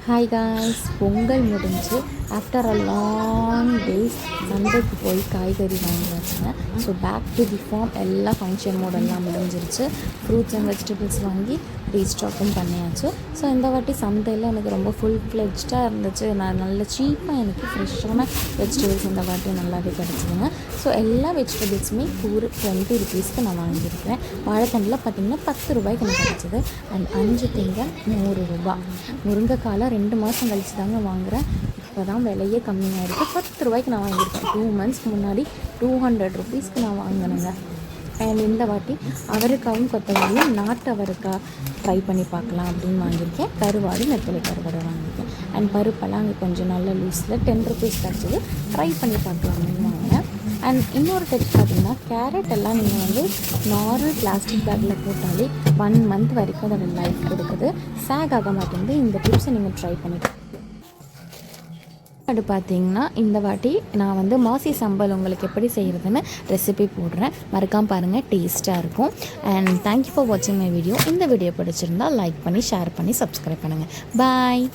Hi guys, Pongal முடிஞ்சு after a long days சந்தைக்கு போய் காய்கறி வாங்கி வச்சேன். So back to the farm எல்லா ஃபங்க்ஷன் மோடெல்லாம் முடிஞ்சிருச்சு. ஃப்ரூட்ஸ் அண்ட் வெஜிடபிள்ஸ் வாங்கி ரீஸ்டாக்கும் பண்ணியாச்சு. ஸோ இந்த வாட்டி சந்தையில் எனக்கு ரொம்ப ஃபுல் ஃப்ளெஜ்டாக இருந்துச்சு. நான் நல்ல சீப்பாக எனக்கு ஃப்ரெஷ்ஷான வெஜிடபிள்ஸ் இந்த வாட்டி நல்லாவே கிடச்சிதுங்க. ஸோ எல்லா வெஜிடபிள்ஸுமே ஒரு 20 ருபீஸ்க்கு நான் வாங்கியிருக்கிறேன். வாழைத்தண்டில் பார்த்திங்கன்னா 10 ரூபாய்க்கு எனக்கு கிடச்சிது. அண்ட் 5 தேங்காய் 100 ரூபா. முருங்கைக்காலை 2 மாதம் கழிச்சு தாங்க வாங்குகிறேன். இப்போ தான் விலையே கம்மியாக இருக்குது. 10 ரூபாய்க்கு நான் வாங்கியிருக்கேன். 2 மந்த்ஸ்க்கு முன்னாடி 200 ருபீஸ்க்கு நான் வாங்கினேங்க. அண்ட் இந்த வாட்டி அவரைக்காவும் கொத்தவரையும் நாட்டு அவரைக்காய் ட்ரை பண்ணி பார்க்கலாம் அப்படின்னு வாங்கியிருக்கேன். கருவாடு நெத்தலை கருவாடை வாங்கியிருக்கேன். அண்ட் பருப்பெல்லாம் அங்கே கொஞ்சம் நல்ல லூஸில் 10 ருபீஸ் கிடச்சிது. ட்ரை பண்ணி பார்க்கலாம் அப்படின்னு வாங்கினேன். அண்ட் இன்னொரு டிப்ஸ் பார்த்திங்கன்னா, கேரட் எல்லாம் நீங்கள் வந்து நார்மல் பிளாஸ்டிக் பேக்கில் போட்டாலே 1 மந்த் வரைக்கும் அதோட லைஃப் கொடுக்குது. சேக் ஆக மாட்டேங்குது. இந்த டிப்ஸை நீங்கள் ட்ரை பண்ணிக்கலாம். அது பார்த்திங்கன்னா இந்த வாட்டி நான் வந்து மாசி சம்பல் உங்களுக்கு எப்படி செய்கிறதுன்னு ரெசிபி போடுறேன். மறக்காமல் பாருங்கள், டேஸ்ட்டாக இருக்கும். அண்ட் தேங்க்யூ ஃபார் வாட்சிங் மை வீடியோ. இந்த வீடியோ பிடிச்சிருந்தால் லைக் பண்ணி ஷேர் பண்ணி சப்ஸ்கிரைப் பண்ணுங்கள். பாய்.